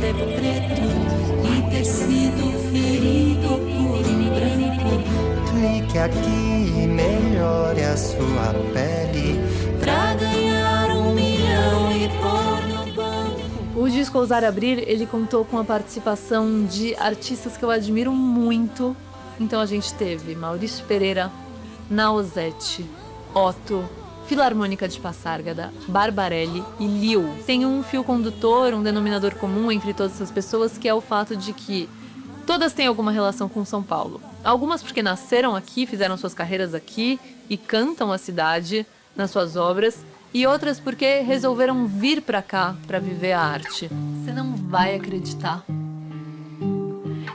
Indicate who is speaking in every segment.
Speaker 1: ser preto e ter sido ferido por um branco.
Speaker 2: Clique aqui e melhore a sua pele
Speaker 1: Pra ganhar 1 milhão e pôr no banco.
Speaker 3: O disco Ousar Abrir, ele contou com a participação de artistas que eu admiro muito. Então a gente teve Maurício Pereira, Nausete, Otto, Filarmônica de Passárgada, Barbarelli e Liu. Tem um fio condutor, um denominador comum entre todas essas pessoas, que é o fato de que todas têm alguma relação com São Paulo. Algumas porque nasceram aqui, fizeram suas carreiras aqui e cantam a cidade nas suas obras, e outras porque resolveram vir pra cá pra viver a arte. Você não vai acreditar.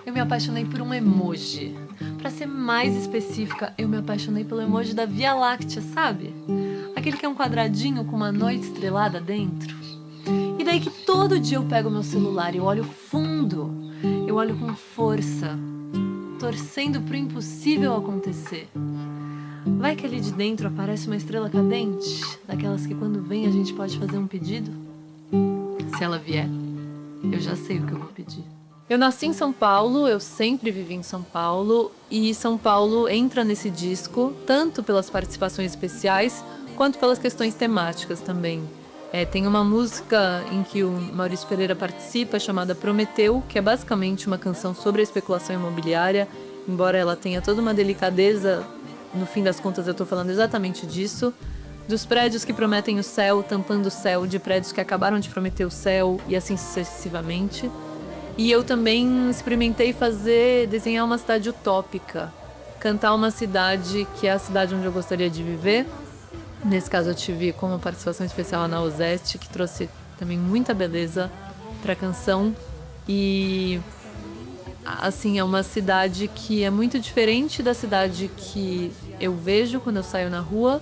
Speaker 3: Eu me apaixonei por um emoji. Pra ser mais específica, eu me apaixonei pelo emoji da Via Láctea, sabe? Aquele que é um quadradinho com uma noite estrelada dentro. E daí que todo dia eu pego meu celular e eu olho fundo. Eu olho com força, torcendo pro impossível acontecer. Vai que ali de dentro aparece uma estrela cadente, daquelas que quando vem a gente pode fazer um pedido? Se ela vier, eu já sei o que eu vou pedir. Eu nasci em São Paulo, eu sempre vivi em São Paulo, e São Paulo entra nesse disco, tanto pelas participações especiais, quanto pelas questões temáticas também. Tem uma música em que o Maurício Pereira participa, chamada Prometeu, que é basicamente uma canção sobre a especulação imobiliária, embora ela tenha toda uma delicadeza, no fim das contas eu estou falando exatamente disso, dos prédios que prometem o céu, tampando o céu, de prédios que acabaram de prometer o céu, e assim sucessivamente. E eu também experimentei desenhar uma cidade utópica, cantar uma cidade que é a cidade onde eu gostaria de viver. Nesse caso eu tive como participação especial a Nausete, que trouxe também muita beleza para a canção. E assim, é uma cidade que é muito diferente da cidade que eu vejo quando eu saio na rua,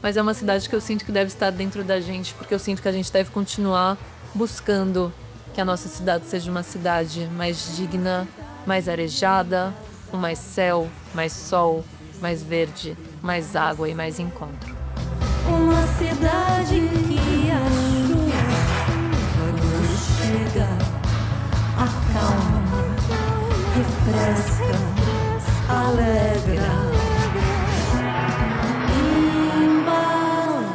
Speaker 3: mas é uma cidade que eu sinto que deve estar dentro da gente, porque eu sinto que a gente deve continuar buscando que a nossa cidade seja uma cidade mais digna, mais arejada, com mais céu, mais sol, mais verde, mais água e mais encontro.
Speaker 1: Uma cidade que a chuva quando chega acalma, refresca, alegra, embala.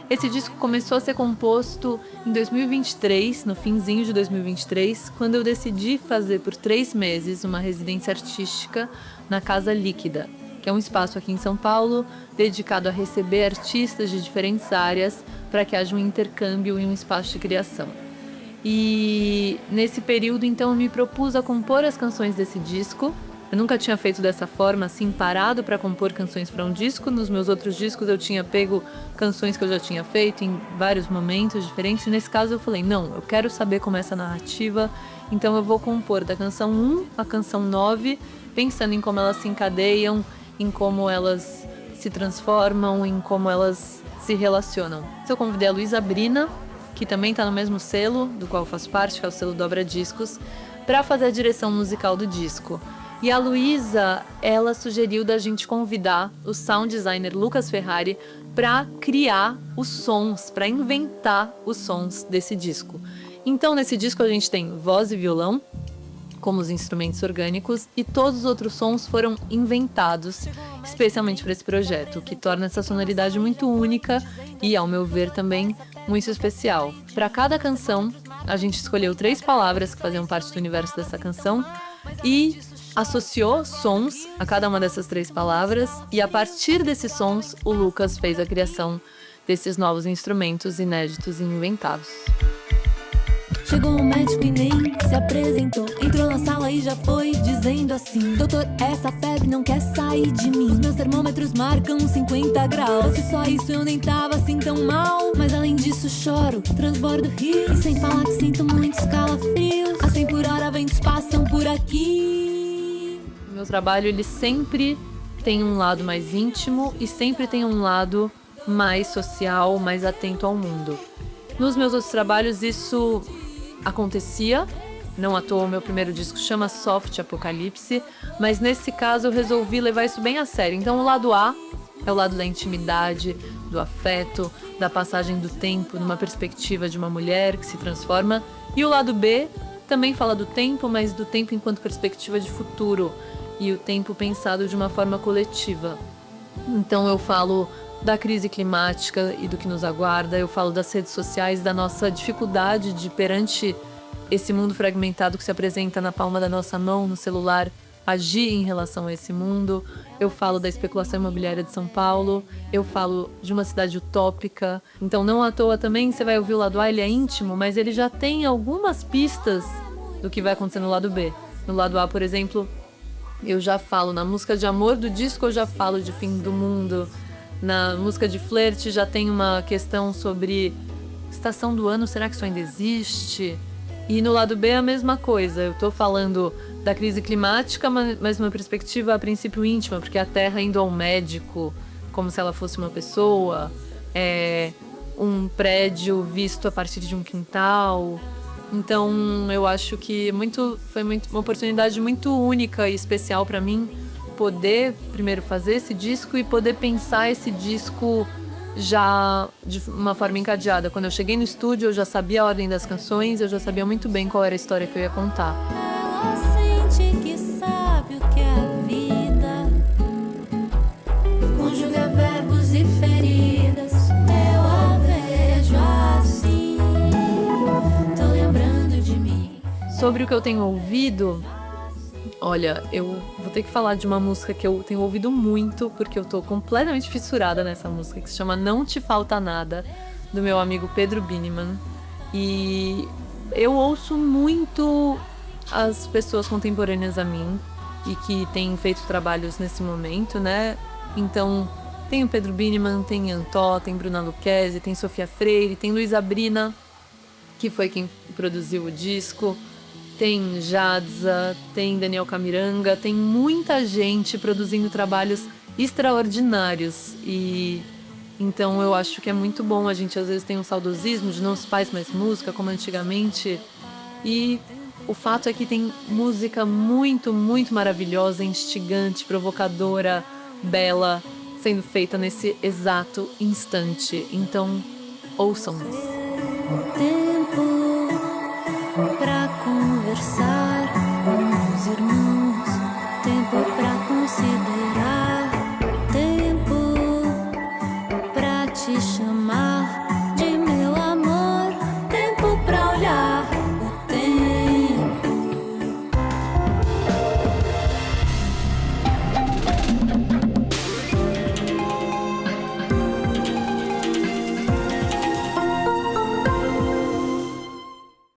Speaker 3: Esse disco começou a ser composto em 2023, no finzinho de 2023, quando eu decidi fazer por 3 meses uma residência artística na Casa Líquida, que é um espaço aqui em São Paulo dedicado a receber artistas de diferentes áreas para que haja um intercâmbio e um espaço de criação. E nesse período, então, eu me propus a compor as canções desse disco. Eu nunca tinha feito dessa forma, assim, parado para compor canções para um disco. Nos meus outros discos eu tinha pego canções que eu já tinha feito em vários momentos diferentes. E nesse caso eu falei, não, eu quero saber como é essa narrativa, então eu vou compor da canção 1 à canção 9, pensando em como elas se encadeiam, em como elas se transformam, em como elas se relacionam. Eu convidei a Luísa Brina, que também está no mesmo selo, do qual eu faço parte, que é o selo Dobra Discos, para fazer a direção musical do disco. E a Luísa, ela sugeriu da gente convidar o sound designer Lucas Ferrari para criar os sons, para inventar os sons desse disco. Então, nesse disco a gente tem voz e violão, como os instrumentos orgânicos, e todos os outros sons foram inventados especialmente para esse projeto, o que torna essa sonoridade muito única e, ao meu ver, também muito especial. Para cada canção, a gente escolheu 3 palavras que faziam parte do universo dessa canção e associou sons a cada uma dessas 3 palavras, e a partir desses sons, o Lucas fez a criação desses novos instrumentos inéditos e inventados.
Speaker 1: Chegou um médico e nem se apresentou. Entrou na sala e já foi dizendo assim: doutor, essa febre não quer sair de mim. Os meus termômetros marcam 50 graus. Se só isso eu nem tava assim tão mal. Mas além disso choro, transbordo rio. E sem falar que sinto muitos calafrios. A 100 por hora ventos passam por aqui.
Speaker 3: O meu trabalho, ele sempre tem um lado mais íntimo e sempre tem um lado mais social, mais atento ao mundo. Nos meus outros trabalhos isso acontecia, não à toa o meu primeiro disco chama Soft Apocalipse, mas nesse caso eu resolvi levar isso bem a sério. Então o lado A é o lado da intimidade, do afeto, da passagem do tempo, numa perspectiva de uma mulher que se transforma, E o lado B também fala do tempo, mas do tempo enquanto perspectiva de futuro e o tempo pensado de uma forma coletiva. Então eu falo da crise climática e do que nos aguarda, eu falo das redes sociais, da nossa dificuldade de, perante esse mundo fragmentado que se apresenta na palma da nossa mão, no celular, agir em relação a esse mundo. Eu falo da especulação imobiliária de São Paulo, eu falo de uma cidade utópica. Então não à toa também você vai ouvir o lado A, ele é íntimo, mas ele já tem algumas pistas do que vai acontecer no lado B. No lado A, por exemplo, eu já falo, na música de amor do disco eu já falo de fim do mundo. Na música de flerte já tem uma questão sobre estação do ano, será que isso ainda existe? E no lado B é a mesma coisa, eu tô falando da crise climática, mas uma perspectiva a princípio íntima, porque a Terra indo ao médico como se ela fosse uma pessoa, um prédio visto a partir de um quintal. Então eu acho que foi uma oportunidade muito única e especial para mim poder primeiro fazer esse disco e poder pensar esse disco já de uma forma encadeada. Quando eu cheguei no estúdio, eu já sabia a ordem das canções, eu já sabia muito bem qual era a história que eu ia contar.
Speaker 1: Ela sente que sabe o que é a vida, conjuga verbos e feridas. Eu a vejo assim, tô lembrando de mim.
Speaker 3: Sobre o que eu tenho ouvido, olha, eu vou ter que falar de uma música que eu tenho ouvido muito, porque eu tô completamente fissurada nessa música, que se chama Não Te Falta Nada, do meu amigo Pedro Bineman. E eu ouço muito as pessoas contemporâneas a mim e que têm feito trabalhos nesse momento, né? Então, tem o Pedro Bineman, tem Antó, tem Bruna Lucchesi, tem Sofia Freire, tem Luísa Brina, que foi quem produziu o disco. Tem Jadza, tem Daniel Camiranga, tem muita gente produzindo trabalhos extraordinários. E então eu acho que é muito bom. A gente às vezes tem um saudosismo de não se faz mais música como antigamente. E o fato é que tem música muito, muito maravilhosa, instigante, provocadora, bela, sendo feita nesse exato instante. Então, ouçam.
Speaker 1: Tempo pra conversar.